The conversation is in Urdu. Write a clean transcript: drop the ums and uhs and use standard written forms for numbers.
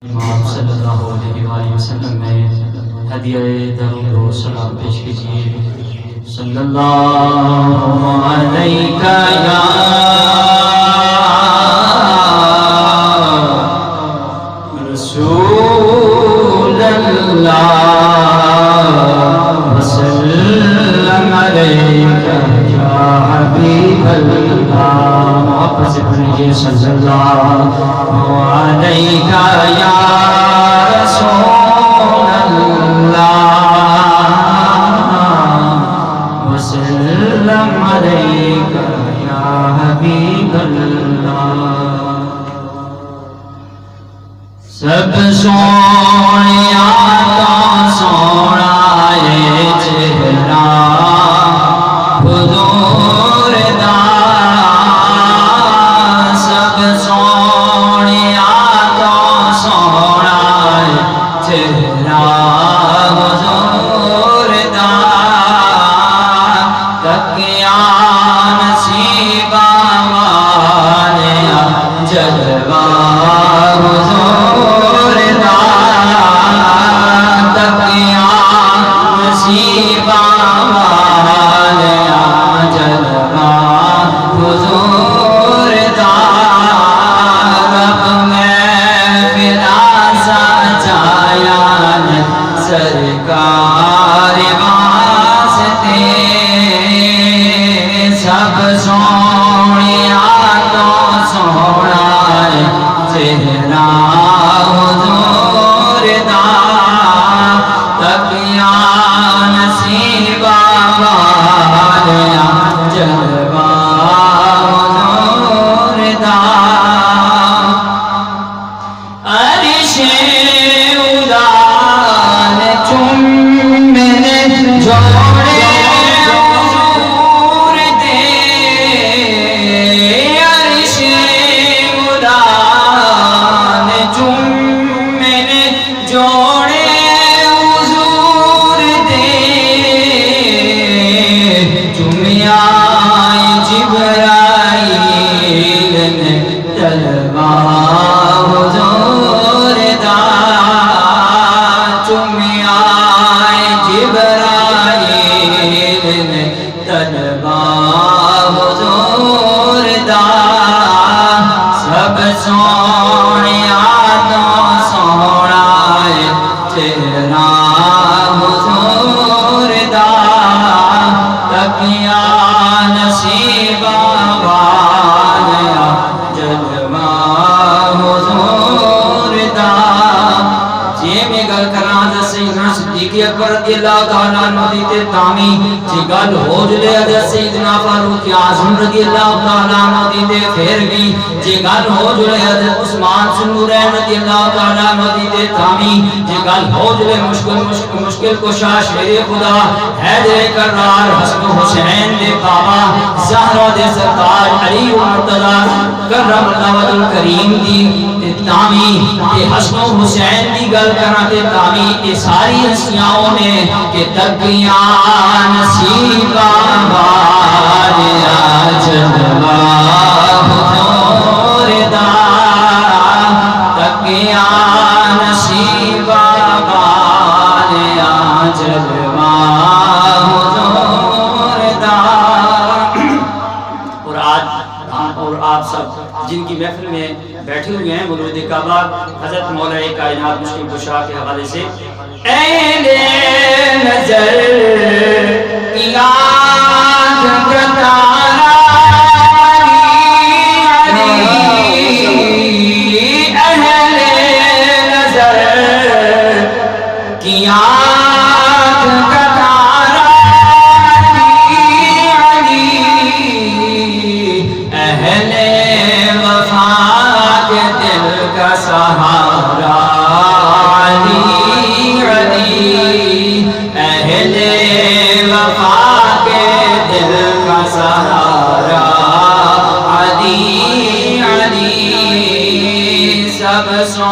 آپ صلی اللہ علیہ وآلہ وسلم میں ہدیہ درود و سلام پیش کیجیے۔ صلی اللہ علیہ یا رسول اللہ وسلم علیہ یا حبیب اللہ۔ محبت سے پڑھیے صلی اللہ علیہ یا رسول اللہ وسلم علیہ یا حبیب اللہ۔ سب سونیا تو سونا ہے چہرہ حضور دا، سب سونیا تو سونا ہے چہرہ حضور دا، تکیا نصیبہ والیا جلوہ حضور دا، تکیا نصیبہ والیا جلوہ حضور دا، رب میں فدا سجایا سرکار واسطے، سب سونیا تو سونا ہے چہرہ حضور دا، تکیا نصیبہ والیا جلوہ حضور دا، عرش اُدال چومنے جوڑے حضور دے، عرش اُدال چومنے جوڑے حضور دے، چومیا جبرائیل نے طلبہ حضور دا، چومیا جبرائیل نے طلبہ حضور دا، سب سونیا تو سونا ہے چہرہ حضور دا، تکیا نصیبہ والیا جلوہ حضور دا۔ جے میں گل کران دا سیدنا صدیق اکبر رضی اللہ تعالیٰ عنہ دیتے تامی، جے گل ہو جلے حضرت سیدنا فاروق اعظم رضی اللہ تعالیٰ عنہ دیتے پھر بھی، جے گل ہو جلے حضرت عثمان ذوالنورین رضی اللہ تعالیٰ عنہ دیتے تامی، جے گل ہو جلے مشکل کشا شیر خدا حیدر کرار حسن حسین دے بابا زہرا دے سرکار علی و مرتضی کرم اللہ وجہ الکریم دی تامی، تے حسن حسین دی گل کرنا تے تامی، تے ساری ہستیاں نے کہ تکیا نصیبہ والیا جلوہ حضور دا، تکیا نصیبہ والیا جلوہ حضور دا۔ اور آپ سب جن کی محفل میں بیٹھے ہوئے ہیں ولود کعبہ حضرت مولا کائنات مشکل کشا کے حوالے سے، اہل نظر کی آنکھ کا تارا علی، اہل نظر کی آنکھ کا تارا علی، اہل وفا کے دل کا سہارا علی، اہل وفا کے دل کا سہارا علی، سب سو